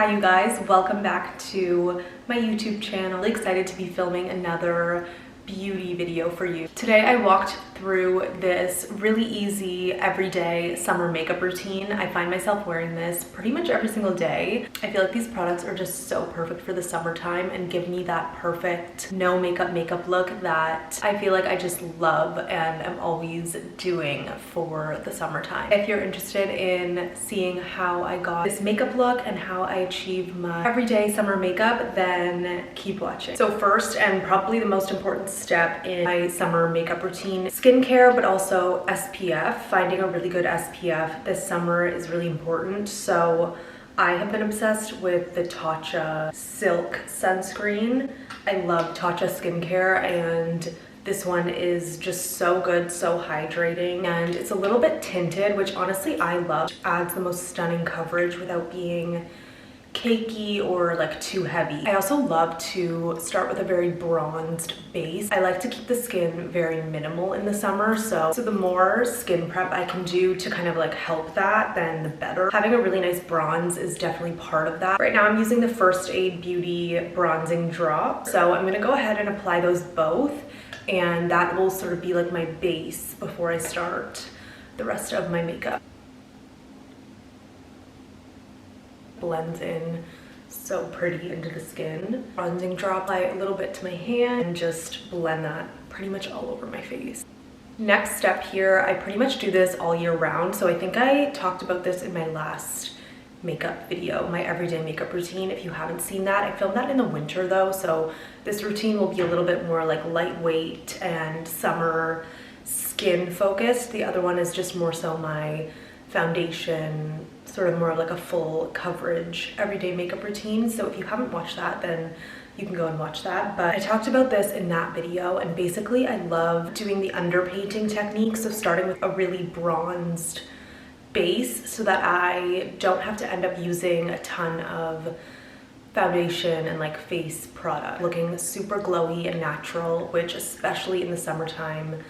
Hi you guys, welcome back to my YouTube channel. Really excited to be filming another beauty video for you. Today I walked through this really easy everyday summer makeup routine. I find myself wearing this pretty much every single day. I feel like these products are just so perfect for the summertime and give me that perfect no makeup look that I feel like I just love and am always doing for the summertime. If you're interested in seeing how I got this makeup look and how I achieve my everyday summer makeup, then keep watching. So first, and probably the most important step in my summer makeup routine, skincare, but also SPF. Finding a really good SPF this summer is really important. So I have been obsessed with the Tatcha Silk sunscreen. I love Tatcha skincare, and this one is just so good, so hydrating, and it's a little bit tinted, which honestly I love. It adds the most stunning coverage without being cakey or like too heavy. I also love to start with a very bronzed base. I like to keep the skin very minimal in the summer, so the more skin prep I can do to kind of like help that, then the better. Having a really nice bronze is definitely part of that. Right now I'm using the First Aid Beauty bronzing drop, so I'm gonna go ahead and apply those both, and that will sort of be like my base before I start the rest of my makeup. Blends in so pretty into the skin. Bronzing drop, apply a little bit to my hand and just blend that pretty much all over my face. Next step here, I pretty much do this all year round, so I think I talked about this in my last makeup video, my everyday makeup routine. If you haven't seen that, I filmed that in the winter though, so this routine will be a little bit more like lightweight and summer skin focused. The other one is just more so my foundation, sort of more of like a full coverage everyday makeup routine. So if you haven't watched that, then you can go and watch that. But I talked about this in that video, and basically I love doing the underpainting technique. So starting with a really bronzed base so that I don't have to end up using a ton of foundation and like face product. Looking super glowy and natural, which especially in the summertime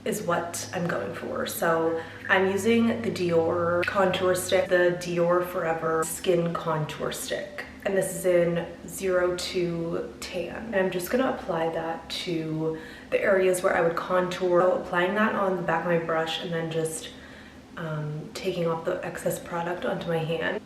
is what I'm going for. So I'm using the Dior contour stick, the Dior Forever Skin Contour Stick, and this is in 02 Tan. And I'm just gonna apply that to the areas where I would contour. So applying that on the back of my brush and then just taking off the excess product onto my hand.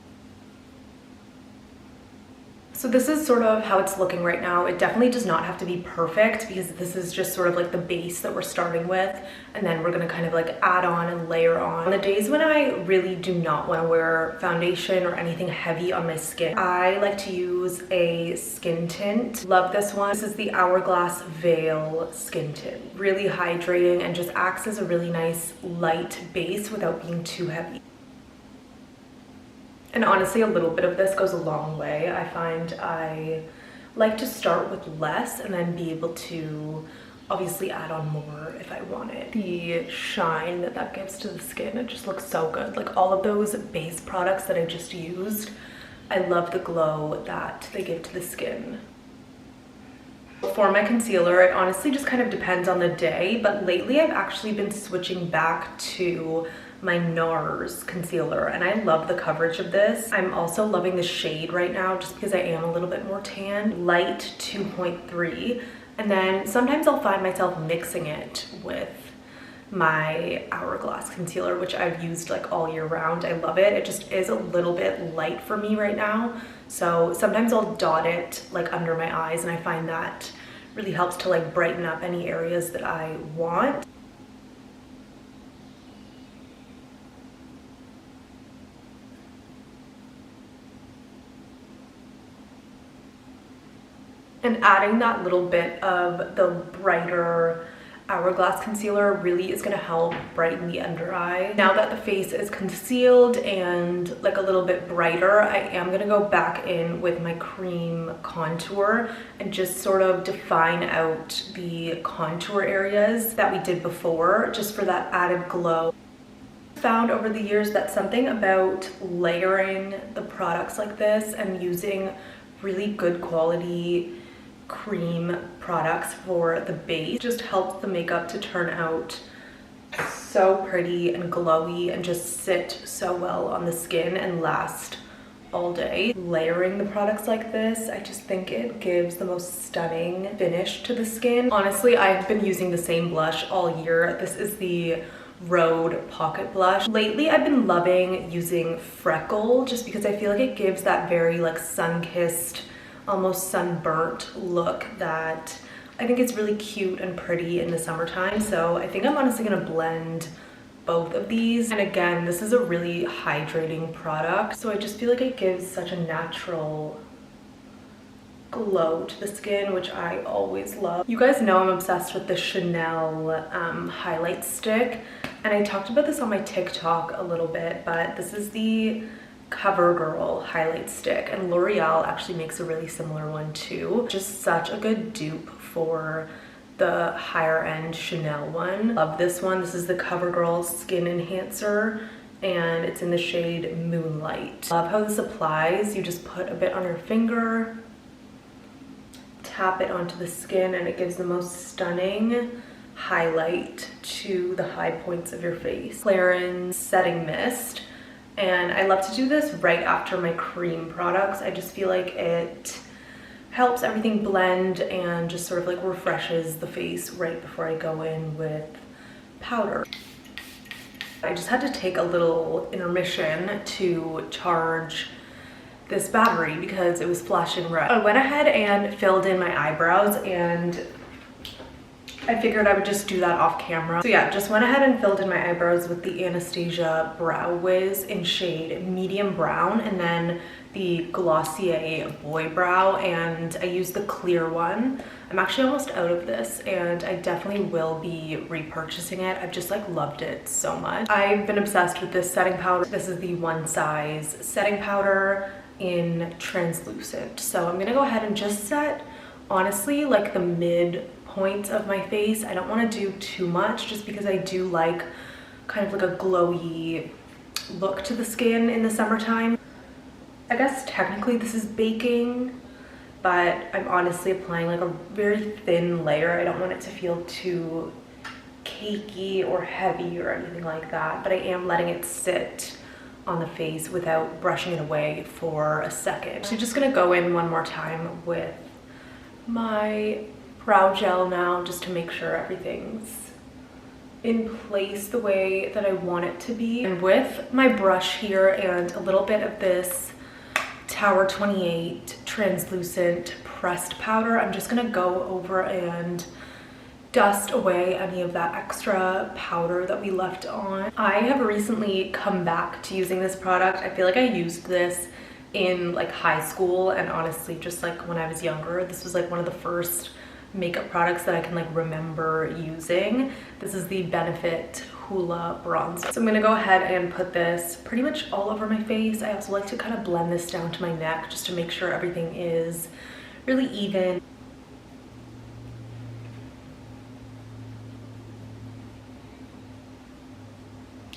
So this is sort of how it's looking right now. It definitely does not have to be perfect because this is just sort of like the base that we're starting with, and then we're gonna kind of like add on and layer on. On the days when I really do not want to wear foundation or anything heavy on my skin, I like to use a skin tint. Love this one. This is the Hourglass Veil Skin Tint. Really hydrating and just acts as a really nice light base without being too heavy. And honestly, a little bit of this goes a long way. I find I like to start with less and then be able to obviously add on more if I want it. The shine that that gives to the skin, it just looks so good. Like all of those base products that I just used, I love the glow that they give to the skin. For my concealer, it honestly just kind of depends on the day, but lately I've actually been switching back to my NARS concealer, and I love the coverage of this. I'm also loving the shade right now just because I am a little bit more tan. Light 2.3, and then sometimes I'll find myself mixing it with my Hourglass concealer, which I've used like all year round. I love it. It just is a little bit light for me right now, so sometimes I'll dot it like under my eyes, and I find that really helps to like brighten up any areas that I want. And adding that little bit of the brighter Hourglass concealer really is gonna help brighten the under eye. Now that the face is concealed and like a little bit brighter, I am gonna go back in with my cream contour and just sort of define out the contour areas that we did before, just for that added glow. Found over the years that something about layering the products like this and using really good quality cream products for the base just helps the makeup to turn out so pretty and glowy and just sit so well on the skin and last all day. Layering the products like this, I just think it gives the most stunning finish to the skin. Honestly, I've been using the same blush all year. This is the Rhode Pocket Blush. Lately, I've been loving using Freckle just because I feel like it gives that very like sun-kissed, almost sunburnt look that I think it's really cute and pretty in the summertime. So I think I'm honestly gonna blend both of these. And again, this is a really hydrating product. So I just feel like it gives such a natural glow to the skin, which I always love. You guys know I'm obsessed with the Chanel highlight stick. And I talked about this on my TikTok a little bit, but this is the CoverGirl highlight stick, and L'Oreal actually makes a really similar one too. Just such a good dupe for the higher end Chanel one. Love this one. This is the CoverGirl Skin Enhancer, and it's in the shade Moonlight. Love how this applies. You just put a bit on your finger, tap it onto the skin, and it gives the most stunning highlight to the high points of your face. Clarins Setting Mist, and I love to do this right after my cream products. I just feel like it helps everything blend and just sort of like refreshes the face right before I go in with powder. I just had to take a little intermission to charge this battery because it was flashing red. I went ahead and filled in my eyebrows, and I figured I would just do that off camera. So yeah, just went ahead and filled in my eyebrows with the Anastasia Brow Wiz in shade Medium Brown, and then the Glossier Boy Brow, and I used the clear one. I'm actually almost out of this, and I definitely will be repurchasing it. I've just like loved it so much. I've been obsessed with this setting powder. This is the One Size setting powder in translucent. So I'm gonna go ahead and just set, honestly, like the mid points of my face. I don't want to do too much just because I do like kind of like a glowy look to the skin in the summertime. I guess technically this is baking, but I'm honestly applying like a very thin layer. I don't want it to feel too cakey or heavy or anything like that, but I am letting it sit on the face without brushing it away for a second. So just gonna go in one more time with my brow gel now, just to make sure everything's in place the way that I want it to be. And with my brush here and a little bit of this Tower 28 translucent pressed powder, I'm just gonna go over and dust away any of that extra powder that we left on. I have recently come back to using this product. I feel like I used this in like high school, and honestly just like when I was younger. This was like one of the first makeup products that I can like remember using. This is the Benefit Hoola Bronzer. So I'm gonna go ahead and put this pretty much all over my face. I also like to kind of blend this down to my neck just to make sure everything is really even.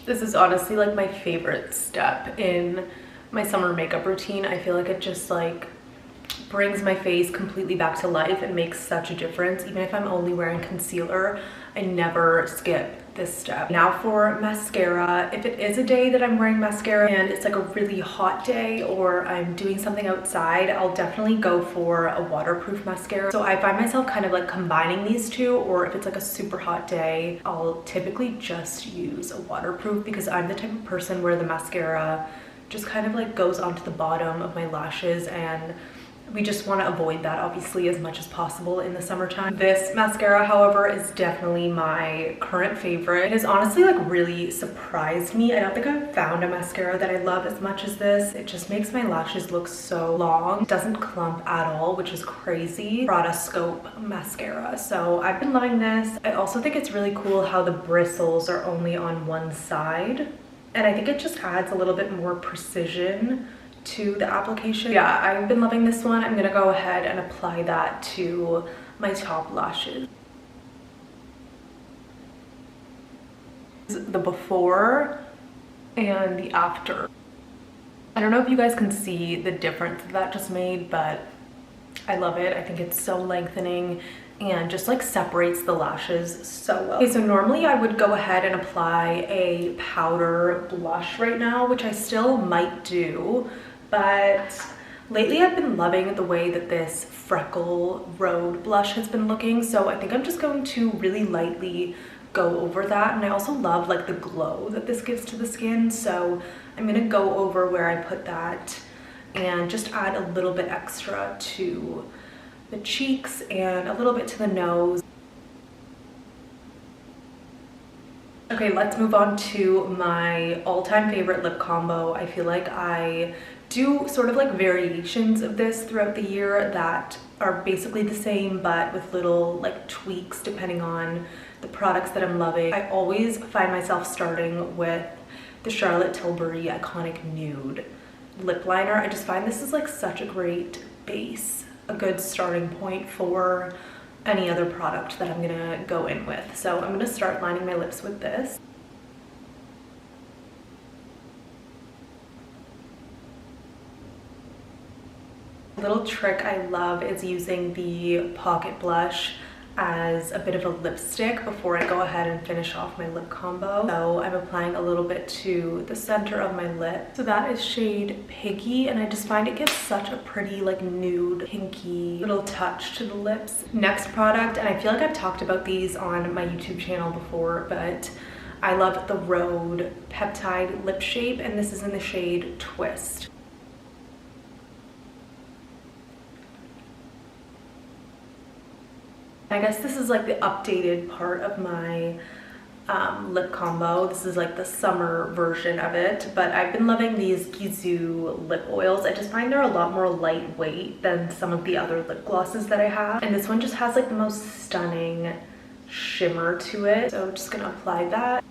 This is honestly like my favorite step in my summer makeup routine. I feel like it just like brings my face completely back to life and makes such a difference. Even if I'm only wearing concealer, I never skip this step. Now for mascara. If it is a day that I'm wearing mascara and it's like a really hot day or I'm doing something outside, I'll definitely go for a waterproof mascara. So I find myself kind of like combining these two, or if it's like a super hot day, I'll typically just use a waterproof because I'm the type of person where the mascara just kind of like goes onto the bottom of my lashes, and we just want to avoid that obviously as much as possible in the summertime. This mascara, however, is definitely my current favorite. It has honestly like really surprised me. I don't think I've found a mascara that I love as much as this. It just makes my lashes look so long. It doesn't clump at all, which is crazy. Prada Scope mascara. So I've been loving this. I also think it's really cool how the bristles are only on one side, and I think it just adds a little bit more precision to the application. Yeah, I've been loving this one. I'm gonna go ahead and apply that to my top lashes. The before and the after. I don't know if you guys can see the difference that just made, but I love it. I think it's so lengthening and just like separates the lashes so well. Okay, so normally I would go ahead and apply a powder blush right now, which I still might do, But lately I've been loving the way that this Freckle Road blush has been looking, so I think I'm just going to really lightly go over that. And I also love like the glow that this gives to the skin, so I'm gonna go over where I put that and just add a little bit extra to the cheeks and a little bit to the nose. Okay, let's move on to my all-time favorite lip combo. I feel like I do sort of like variations of this throughout the year that are basically the same but with little like tweaks depending on the products that I'm loving. I always find myself starting with the Charlotte Tilbury Iconic Nude lip liner. I just find this is like such a great base, a good starting point for any other product that I'm gonna go in with. So I'm gonna start lining my lips with this. A little trick I love is using the Pocket Blush as a bit of a lipstick before I go ahead and finish off my lip combo. So I'm applying a little bit to the center of my lip. So that is shade Piggy, and I just find it gives such a pretty like nude pinky little touch to the lips. Next product, and I feel like I've talked about these on my YouTube channel before, but I love the Rhode Peptide Lip Shape, and this is in the shade Twist. I guess this is like the updated part of my lip combo. This is like the summer version of it, but I've been loving these Gisou lip oils. I just find they're a lot more lightweight than some of the other lip glosses that I have. And this one just has like the most stunning shimmer to it. So I'm just gonna apply that.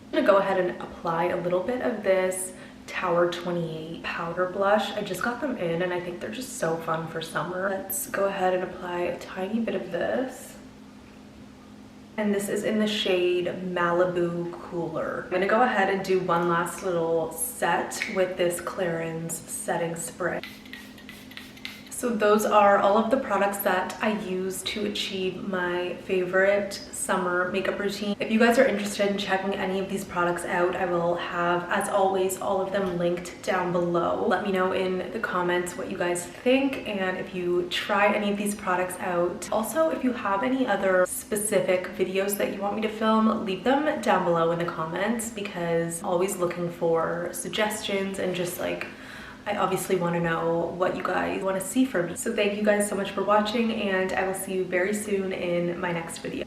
I'm gonna go ahead and apply a little bit of this Tower 28 powder blush. I just got them in and I think they're just so fun for summer. Let's go ahead and apply a tiny bit of this. And this is in the shade Malibu Cooler. I'm gonna go ahead and do one last little set with this Clarins setting spray. So those are all of the products that I use to achieve my favorite summer makeup routine. If you guys are interested in checking any of these products out, I will have, as always, all of them linked down below. Let me know in the comments what you guys think and if you try any of these products out. Also, if you have any other specific videos that you want me to film, leave them down below in the comments, because I'm always looking for suggestions and just like, I obviously want to know what you guys want to see from me. So thank you guys so much for watching, and I will see you very soon in my next video.